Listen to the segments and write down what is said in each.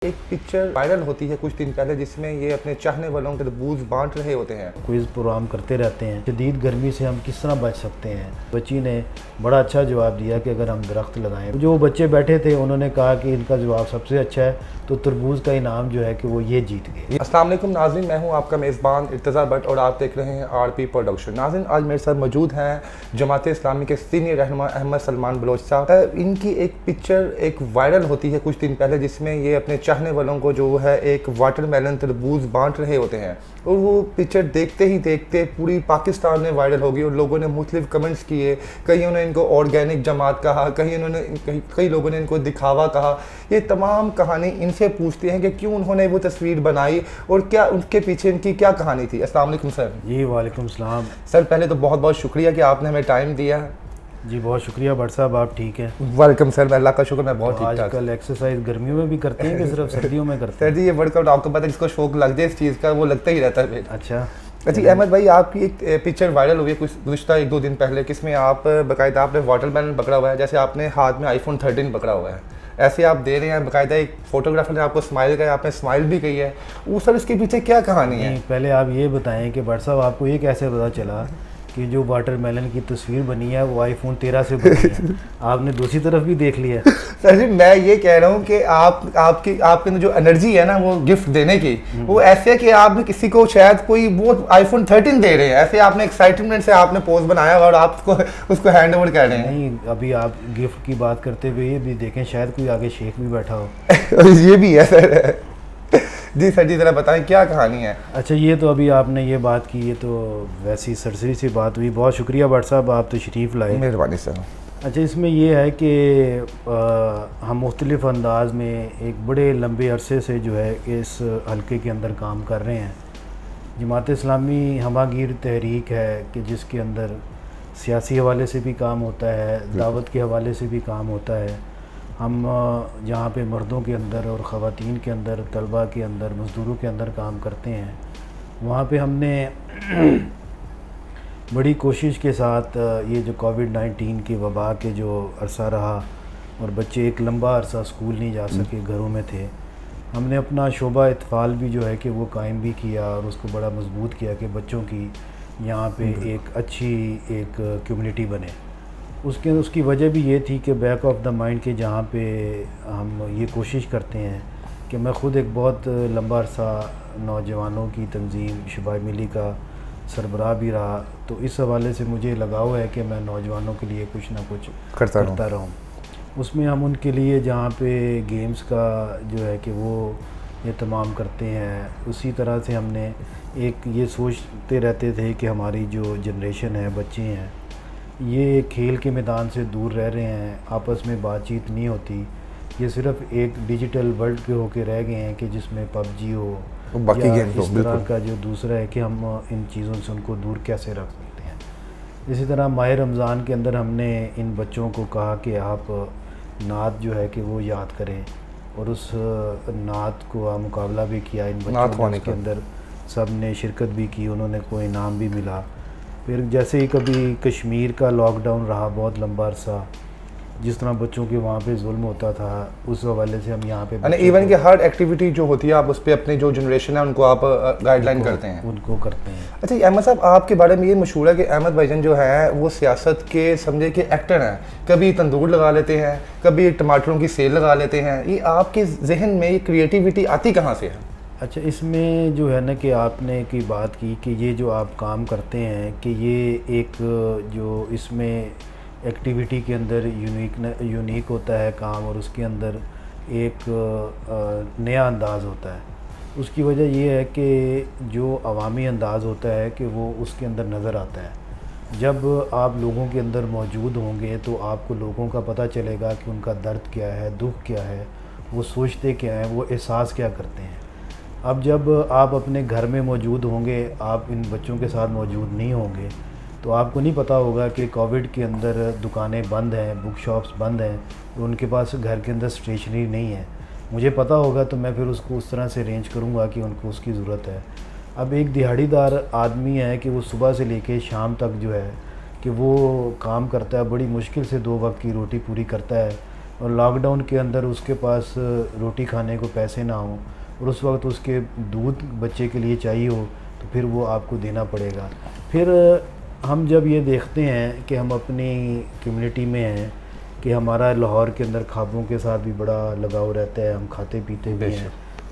ایک picture viral ہوتی ہے کچھ دن پہلے جس میں یہ اپنے چاہنے والوں کے تربوز بانٹ رہے ہوتے ہیں. کوئز پروگرام کرتے رہتے ہیں. شدید گرمی سے ہم کس طرح بچ سکتے ہیں. بچی نے بڑا اچھا جواب دیا کہ اگر ہم درخت لگائیں. جو بچے بیٹھے تھے انہوں نے کہا کہ ان کا جواب سب سے اچھا ہے تو تربوز کا انعام جو ہے کہ وہ یہ جیت گئے. السلام علیکم ناظرین، میں ہوں آپ کا میزبان ارتضیٰ بٹ اور آپ دیکھ رہے ہیں RP پروڈکشن. ناظرین، آج میرے ساتھ موجود ہیں جماعت اسلامی کے سینئر رہنما احمد سلمان بلوچ صاحب. ان کی ایک پکچر ایک وائرل ہوتی ہے کچھ دن پہلے جس میں یہ اپنے چاہنے والوں کو جو ہے ایک واٹر میلن تربوز بانٹ رہے ہوتے ہیں، اور وہ پکچر دیکھتے ہی دیکھتے پوری پاکستان میں وائرل ہو گئی اور لوگوں نے مختلف کمنٹس کیے. کئیوں نے ان کو آرگینک جماعت کہا، کئی لوگوں نے ان کو دکھاوا کہا. یہ تمام کہانی ان سے پوچھتے ہیں کہ کیوں انہوں نے وہ تصویر بنائی اور کیا ان کے پیچھے ان کی کیا کہانی تھی. السلام علیکم سر. جی وعلیکم السلام. سر پہلے تو بہت بہت شکریہ کہ آپ نے ہمیں ٹائم دیا. جی بہت شکریہ بٹ صاحب، آپ ٹھیک ہیں؟ ویلکم سر، میں اللہ کا شکر میں بہت ٹھیک آج ٹھاک. کل ایکسرسائز گرمیوں میں بھی کرتے ہیں کہ صرف سردیوں میں کرتے سر ہیں؟ جی یہ ورک آؤٹ آپ کو پتہ ہے، جس کو شوق لگ جائے اس چیز کا وہ لگتا ہی رہتا ہے. اچھا جی احمد بھائی، آپ کی ایک پکچر وائرل ہوئی ہے کچھ گزشتہ 1-2 دن پہلے، کس میں آپ باقاعدہ آپ نے واٹر میلن پکڑا ہوا ہے، جیسے آپ نے ہاتھ میں iPhone 13 پکڑا ہوا ہے ایسے آپ دے رہے ہیں. باقاعدہ ایک فوٹوگرافر نے آپ کو اسمائل کہا، آپ نے اسمائل بھی کہی ہے. وہ سر اس کے پیچھے کیا کہانی ہے؟ پہلے آپ یہ بتائیں کہ بٹ صاحب آپ کو یہ کیسے پتا چلا کہ جو واٹر میلن کی تصویر بنی ہے وہ iPhone 13 سے بنی ہے؟ آپ نے دوسری طرف بھی دیکھ لیا. سر جی میں یہ کہہ رہا ہوں کہ آپ کے اندر جو انرجی ہے نا وہ گفٹ دینے کی، وہ ایسے ہے کہ آپ نے کسی کو شاید کوئی وہ iPhone 13 دے رہے ہیں، ایسے آپ نے ایکسائٹمنٹ سے آپ نے پوز بنایا اور آپ اس کو ہینڈ اوور کر رہے ہیں. نہیں، ابھی آپ گفٹ کی بات کرتے ہوئے یہ بھی دیکھیں شاید کوئی آگے شیخ بھی بیٹھا ہو. یہ بھی ہے سر. جی سر جی ذرا بتائیں کیا کہانی ہے. اچھا یہ تو ابھی آپ نے یہ بات کی، یہ تو ویسی سرسری سی بات ہوئی. بہت شکریہ بٹ صاحب، آپ تشریف لائے. مہربانی سر. اچھا اس میں یہ ہے کہ ہم مختلف انداز میں ایک بڑے لمبے عرصے سے جو ہے اس حلقے کے اندر کام کر رہے ہیں. جماعت اسلامی ہمہ گیر تحریک ہے کہ جس کے اندر سیاسی حوالے سے بھی کام ہوتا ہے، دعوت کے حوالے سے بھی کام ہوتا ہے. ہم جہاں پہ مردوں کے اندر اور خواتین کے اندر، طلباء کے اندر، مزدوروں کے اندر کام کرتے ہیں، وہاں پہ ہم نے بڑی کوشش کے ساتھ یہ جو کووڈ-19 کی وبا کے جو عرصہ رہا اور بچے ایک لمبا عرصہ اسکول نہیں جا سکے، گھروں میں تھے، ہم نے اپنا شعبہ اطفال بھی جو ہے کہ وہ قائم بھی کیا اور اس کو بڑا مضبوط کیا کہ بچوں کی یہاں پہ ایک اچھی ایک کمیونٹی بنے. اس کی وجہ بھی یہ تھی کہ بیک آف دا مائنڈ کہ جہاں پہ ہم یہ کوشش کرتے ہیں کہ میں خود ایک بہت لمبا عرصہ نوجوانوں کی تنظیم شباب ملی کا سربراہ بھی رہا، تو اس حوالے سے مجھے لگاؤ ہے کہ میں نوجوانوں کے لیے کچھ نہ کچھ کرتا رہوں. اس میں ہم ان کے لیے جہاں پہ گیمز کا جو ہے کہ وہ اہتمام کرتے ہیں، اسی طرح سے ہم نے ایک یہ سوچتے رہتے تھے کہ ہماری جو جنریشن ہے، بچے ہیں، یہ کھیل کے میدان سے دور رہ رہے ہیں، آپس میں بات چیت نہیں ہوتی، یہ صرف ایک ڈیجیٹل ورلڈ کے ہو کے رہ گئے ہیں کہ جس میں PUBG ہو یا اس طرح کا جو دوسرا ہے کہ ہم ان چیزوں سے ان کو دور کیسے رکھ سکتے ہیں. اسی طرح ماہ رمضان کے اندر ہم نے ان بچوں کو کہا کہ آپ نعت جو ہے کہ وہ یاد کریں، اور اس نعت کو مقابلہ بھی کیا. ان بچوں نے اس کے اندر سب نے شرکت بھی کی، انہوں نے کوئی انعام بھی ملا. پھر جیسے ہی کبھی کشمیر کا لاک ڈاؤن رہا بہت لمبا عرصہ، جس طرح بچوں کے وہاں پہ ظلم ہوتا تھا، اس حوالے سے ہم یہاں پہ ایون کہ ہر ایکٹیویٹی جو ہوتی ہے آپ اس پہ اپنی جو جنریشن ہے ان کو آپ گائیڈ لائن کرتے ہیں. ان کو کرتے ہیں. اچھا احمد صاحب، آپ کے بارے میں یہ مشہور ہے کہ احمد بھائی جان جو ہیں وہ سیاست کے سمجھے کہ ایکٹر ہیں. کبھی تندور لگا لیتے ہیں، کبھی ٹماٹروں کی سیل لگا لیتے ہیں. یہ آپ کے ذہن میں یہ کریٹیوٹی آتی کہاں سے ہے؟ اچھا اس میں جو ہے نا کہ آپ نے کی بات کی کہ یہ جو آپ کام کرتے ہیں کہ یہ ایک جو اس میں ایکٹیویٹی کے اندر یونیک ہوتا ہے کام، اور اس کے اندر ایک نیا انداز ہوتا ہے. اس کی وجہ یہ ہے کہ جو عوامی انداز ہوتا ہے کہ وہ اس کے اندر نظر آتا ہے. جب آپ لوگوں کے اندر موجود ہوں گے تو آپ کو لوگوں کا پتہ چلے گا کہ ان کا درد کیا ہے، دکھ کیا ہے، وہ سوچتے کیا ہیں، وہ احساس کیا کرتے ہیں. اب جب آپ اپنے گھر میں موجود ہوں گے، آپ ان بچوں کے ساتھ موجود نہیں ہوں گے، تو آپ کو نہیں پتہ ہوگا کہ کووڈ کے اندر دکانیں بند ہیں، بک شاپس بند ہیں، ان کے پاس گھر کے اندر اسٹیشنری نہیں ہے. مجھے پتہ ہوگا تو میں پھر اس کو اس طرح سے ارینج کروں گا کہ ان کو اس کی ضرورت ہے. اب ایک دہاڑی دار آدمی ہے کہ وہ صبح سے لے کے شام تک جو ہے کہ وہ کام کرتا ہے، بڑی مشکل سے 2 وقت کی روٹی پوری کرتا ہے. اور لاک ڈاؤن کے اندر اس کے پاس روٹی کھانے کو پیسے نہ ہوں اور اس وقت اس کے دودھ بچے کے لیے چاہیے ہو تو پھر وہ آپ کو دینا پڑے گا. پھر ہم جب یہ دیکھتے ہیں کہ ہم اپنی کمیونٹی میں ہیں کہ ہمارا لاہور کے اندر خوابوں کے ساتھ بھی بڑا لگاؤ رہتا ہے, ہم کھاتے پیتے بھی ہیں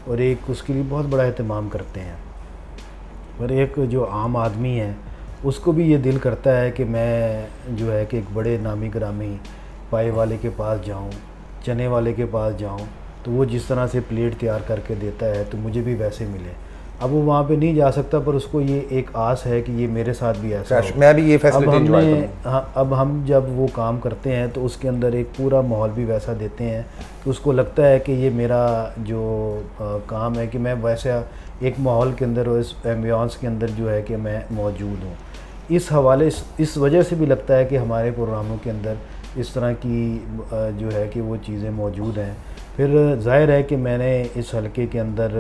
اور ایک اس کے لیے بہت بڑا اہتمام کرتے ہیں. اور ایک جو عام آدمی ہے اس کو بھی یہ دل کرتا ہے کہ میں جو ہے کہ ایک بڑے نامی گرامی پائے والے کے پاس جاؤں, چنے والے کے پاس جاؤں, تو وہ جس طرح سے پلیٹ تیار کر کے دیتا ہے تو مجھے بھی ویسے ملے. اب وہ وہاں پہ نہیں جا سکتا پر اس کو یہ ایک آس ہے کہ یہ میرے ساتھ بھی ایسا ہو. میں بھی یہ فیسلٹی انجوائے کروں. ہاں, اب ہم جب وہ کام کرتے ہیں تو اس کے اندر ایک پورا ماحول بھی ویسا دیتے ہیں کہ اس کو لگتا ہے کہ یہ میرا جو کام ہے کہ میں ویسا ایک ماحول کے اندر اور اس ایمبیانس کے اندر جو ہے کہ میں موجود ہوں. اس حوالے اس وجہ سے بھی لگتا ہے کہ ہمارے پروگراموں کے اندر اس طرح کی جو ہے کہ وہ چیزیں موجود ہیں. پھر ظاہر ہے کہ میں نے اس حلقے کے اندر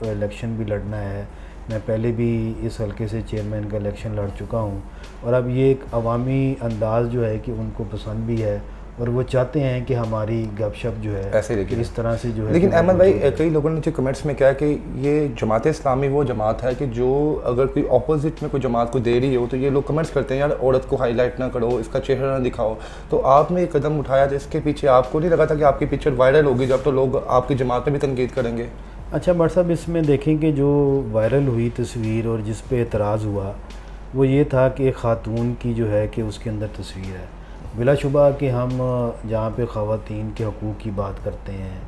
الیکشن بھی لڑنا ہے. میں پہلے بھی اس حلقے سے چیئرمین کا الیکشن لڑ چکا ہوں اور اب یہ ایک عوامی انداز جو ہے کہ ان کو پسند بھی ہے اور وہ چاہتے ہیں کہ ہماری گپ شپ جو ہے ایسے اس طرح سے جو ہے. لیکن احمد بھائی, کئی لوگوں نے نیچے کمنٹس میں کہا کہ یہ جماعت اسلامی وہ جماعت ہے کہ جو اگر کوئی اپوزٹ میں کوئی جماعت کو دے رہی ہو تو یہ لوگ کمنٹس کرتے ہیں یار عورت کو ہائی لائٹ نہ کرو, اس کا چہرہ نہ دکھاؤ. تو آپ نے یہ قدم اٹھایا تو اس کے پیچھے آپ کو نہیں لگا تھا کہ آپ کی پکچر وائرل ہوگی جب تو لوگ آپ کی جماعت میں بھی تنقید کریں گے؟ اچھا بٹ صاحب, اس میں دیکھیں کہ جو وائرل ہوئی تصویر اور جس پہ اعتراض ہوا وہ یہ تھا کہ ایک خاتون کی جو ہے کہ اس کے اندر تصویر ہے. بلا شبہ کہ ہم جہاں پہ خواتین کے حقوق کی بات کرتے ہیں,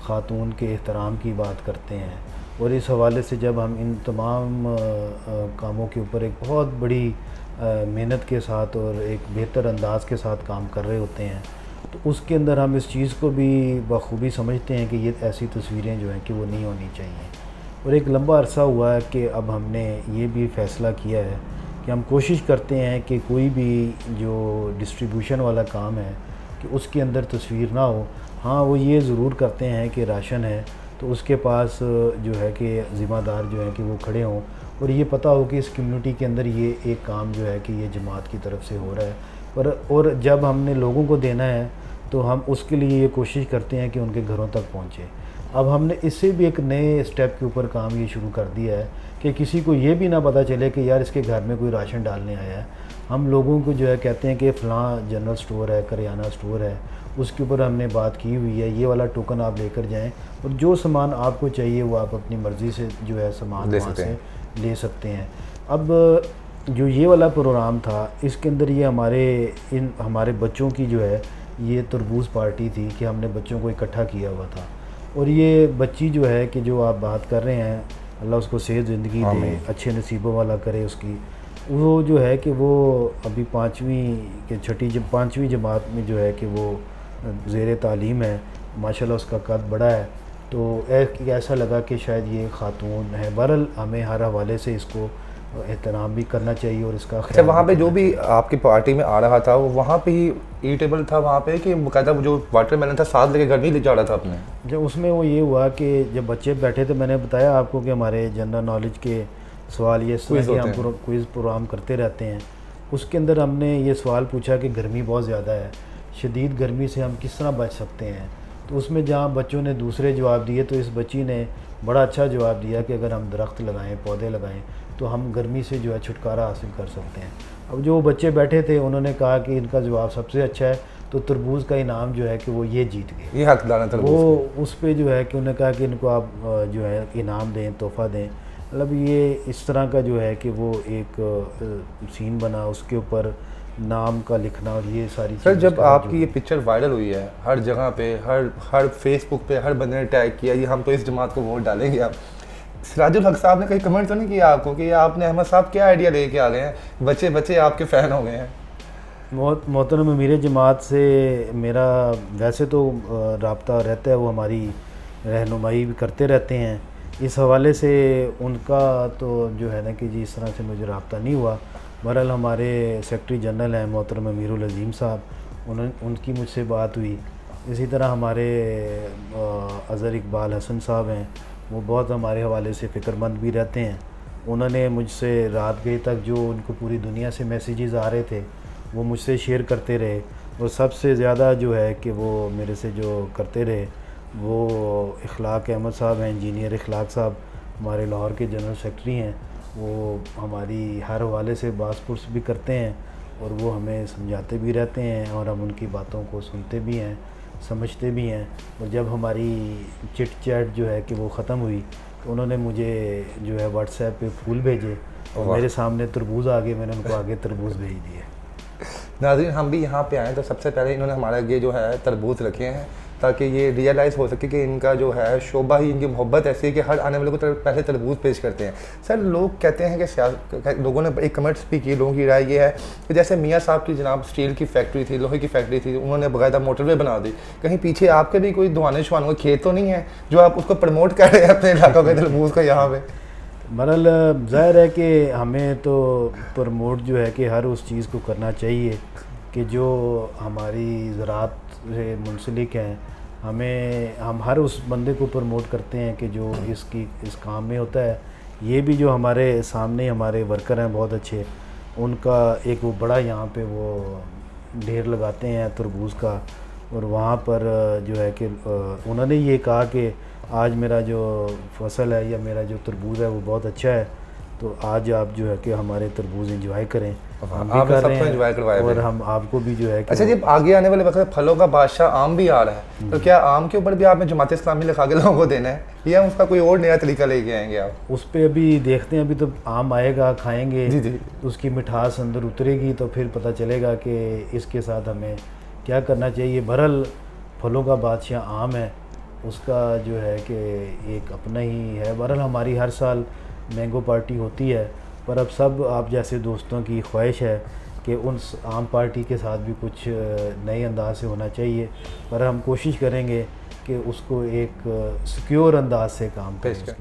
خاتون کے احترام کی بات کرتے ہیں, اور اس حوالے سے جب ہم ان تمام کاموں کے اوپر ایک بہت بڑی محنت کے ساتھ اور ایک بہتر انداز کے ساتھ کام کر رہے ہوتے ہیں تو اس کے اندر ہم اس چیز کو بھی بخوبی سمجھتے ہیں کہ یہ ایسی تصویریں جو ہیں کہ وہ نہیں ہونی چاہیے. اور ایک لمبا عرصہ ہوا ہے کہ اب ہم نے یہ بھی فیصلہ کیا ہے کہ ہم کوشش کرتے ہیں کہ کوئی بھی جو ڈسٹریبیوشن والا کام ہے کہ اس کے اندر تصویر نہ ہو. ہاں, وہ یہ ضرور کرتے ہیں کہ راشن ہے تو اس کے پاس جو ہے کہ ذمہ دار جو ہیں کہ وہ کھڑے ہوں اور یہ پتہ ہو کہ اس کمیونٹی کے اندر یہ ایک کام جو ہے کہ یہ جماعت کی طرف سے ہو رہا ہے. اور جب ہم نے لوگوں کو دینا ہے تو ہم اس کے لیے یہ کوشش کرتے ہیں کہ ان کے گھروں تک پہنچے. اب ہم نے اس سے بھی ایک نئے اسٹیپ کے اوپر کام یہ شروع کر دیا ہے کہ کسی کو یہ بھی نہ پتہ چلے کہ یار اس کے گھر میں کوئی راشن ڈالنے آیا ہے. ہم لوگوں کو جو ہے کہتے ہیں کہ فلاں جنرل سٹور ہے, کریانہ سٹور ہے, اس کے اوپر ہم نے بات کی ہوئی ہے, یہ والا ٹوکن آپ لے کر جائیں اور جو سامان آپ کو چاہیے وہ آپ اپنی مرضی سے جو ہے سامان وہاں سے لے سکتے ہیں. اب جو یہ والا پروگرام تھا اس کے اندر یہ ہمارے بچوں کی جو ہے یہ تربوز پارٹی تھی کہ ہم نے بچوں کو اکٹھا کیا ہوا تھا. اور یہ بچی جو ہے کہ جو آپ بات کر رہے ہیں, اللہ اس کو صحت زندگی دے, اچھے نصیبوں والا کرے اس کی, وہ جو ہے کہ وہ ابھی 5ویں جماعت میں جو ہے کہ وہ زیر تعلیم ہے. ماشاءاللہ اس کا قد بڑا ہے. تو ایسا لگا کہ شاید یہ خاتون ہے. بہرحال ہمیں ہر حوالے سے اس کو احترام بھی کرنا چاہیے اور اس کا اچھا, وہاں پہ جو بھی آپ کی پارٹی میں آ رہا تھا وہ وہاں پہ ہی ایٹیبل تھا وہاں پہ کہ باقاعدہ جو واٹر میلن تھا ساتھ لے کے گھر نہیں لے جا رہا تھا اپنے؟ جب اس میں وہ یہ ہوا کہ جب بچے بیٹھے تھے, میں نے بتایا آپ کو کہ ہمارے جنرل نالج کے سوال یہ ہم کوئز پروگرام کرتے رہتے ہیں. اس کے اندر ہم نے یہ سوال پوچھا کہ گرمی بہت زیادہ ہے, شدید گرمی سے ہم کس طرح بچ سکتے ہیں. تو اس میں جہاں بچوں نے دوسرے جواب دیے تو اس بچی نے بڑا اچھا جواب دیا کہ اگر ہم درخت لگائیں, پودے لگائیں تو ہم گرمی سے جو ہے چھٹکارا حاصل کر سکتے ہیں. اب جو بچے بیٹھے تھے انہوں نے کہا کہ ان کا جواب سب سے اچھا ہے, تو تربوز کا انعام جو ہے کہ وہ یہ جیت گئے. یہ حقدار ہے تربوز. وہ اس پہ جو ہے کہ انہوں نے کہا کہ ان کو آپ جو ہے انعام دیں, تحفہ دیں. مطلب یہ اس طرح کا جو ہے کہ وہ ایک سین بنا, اس کے اوپر نام کا لکھنا اور یہ ساری سر جب آپ کی یہ پکچر وائرل ہوئی ہے ہر جگہ پہ, ہر فیس بک پہ ہر بندے نے ٹیگ کیا یہ ہم تو اس جماعت کو ووٹ ڈالیں گے, آپ سراج الحق صاحب نے کہیں کمنٹ تو نہیں کیا آپ کو کہ آپ نے احمد صاحب کیا آئیڈیا لے کے آ گئے ہیں, بچے آپ کے فین ہو گئے ہیں؟ محترم امیر جماعت سے میرا ویسے تو رابطہ رہتا ہے, وہ ہماری رہنمائی بھی کرتے رہتے ہیں. اس حوالے سے ان کا تو جو ہے نا کہ جی اس طرح سے مجھے رابطہ نہیں ہوا. بہرحال ہمارے سیکرٹری جنرل ہیں محترم امیر العظیم صاحب, ان کی مجھ سے بات ہوئی. اسی طرح ہمارے اظہر اقبال حسن صاحب ہیں, وہ بہت ہمارے حوالے سے فکر مند بھی رہتے ہیں. انہوں نے مجھ سے رات گئے تک جو ان کو پوری دنیا سے میسیجز آ رہے تھے وہ مجھ سے شیئر کرتے رہے. اور سب سے زیادہ جو ہے کہ وہ میرے سے جو کرتے رہے وہ اخلاق احمد صاحب ہیں، انجینئر اخلاق صاحب ہمارے لاہور کے جنرل سیکرٹری ہیں. وہ ہماری ہر حوالے سے باس پرس بھی کرتے ہیں اور وہ ہمیں سمجھاتے بھی رہتے ہیں اور ہم ان کی باتوں کو سنتے بھی ہیں، سمجھتے بھی ہیں. اور جب ہماری چٹ چیٹ جو ہے کہ وہ ختم ہوئی تو انہوں نے مجھے جو ہے واٹس ایپ پہ پھول بھیجے اور میرے سامنے تربوز آ گئے، میں نے ان کو آگے تربوز بھیج دیے. ناظرین ہم بھی یہاں پہ آئے تو سب سے پہلے انہوں نے ہمارے آگے جو ہے تربوز رکھے ہیں تاکہ یہ ریئلائز ہو سکے کہ ان کا جو ہے شعبہ ہی، ان کی محبت ایسی ہے کہ ہر آنے والے کو پہلے تربوز پیش کرتے ہیں. سر لوگ کہتے ہیں کہ لوگوں نے ایک کمنٹس بھی کیے، لوگوں کی رائے یہ ہے کہ جیسے میاں صاحب کی جناب اسٹیل کی فیکٹری تھی، لوہے کی فیکٹری تھی، انہوں نے باقاعدہ موٹر وے بنا دی، کہیں پیچھے آپ کے بھی کوئی دوانے شوانوں کا کھیت تو نہیں ہے جو آپ اس کو پروموٹ کر رہے ہیں اپنے علاقوں کے تربوز کا یہاں پہ؟ بہرحال ظاہر ہے کہ ہمیں تو پروموٹ جو ہے کہ ہر اس چیز کو کرنا چاہیے کہ جو ہماری زراعت سے منسلک ہیں. ہم ہر اس بندے کو پروموٹ کرتے ہیں کہ جو اس کام میں ہوتا ہے. یہ بھی جو ہمارے سامنے ہمارے ورکر ہیں بہت اچھے، ان کا ایک وہ بڑا یہاں پہ وہ ڈھیر لگاتے ہیں تربوز کا، اور وہاں پر جو ہے کہ انہوں نے یہ کہا کہ آج میرا جو فصل ہے یا میرا جو تربوز ہے وہ بہت اچھا ہے، تو آج آپ جو ہے کہ ہمارے تربوز انجوائے کریں. ہم بھی کر رہے ہیں اور ہم آپ کو بھی جو ہے کہ اچھا جی آگے آنے والے وقت میں پھلوں کا بادشاہ آم بھی آ رہا ہے، تو کیا آم کے اوپر بھی آپ نے جماعت اسلامی لکھا کے لوگوں کو دینا ہے یا اس کا کوئی اور نیا طریقہ لے کے آئیں گے آپ؟ اس پہ ابھی دیکھتے ہیں. ابھی تو آم آئے گا، کھائیں گے، جی اس کی مٹھاس اندر اترے گی تو پھر پتہ چلے گا کہ اس کے ساتھ ہمیں کیا کرنا چاہیے. بہرحال پھلوں کا بادشاہ آم ہے، اس کا جو ہے کہ ایک اپنا ہی ہے. بہرحال ہماری ہر سال مینگو پارٹی ہوتی ہے، پر اب سب آپ جیسے دوستوں کی خواہش ہے کہ ان عام پارٹی کے ساتھ بھی کچھ نئے انداز سے ہونا چاہیے. پر ہم کوشش کریں گے کہ اس کو ایک سیکیور انداز سے کام کریں.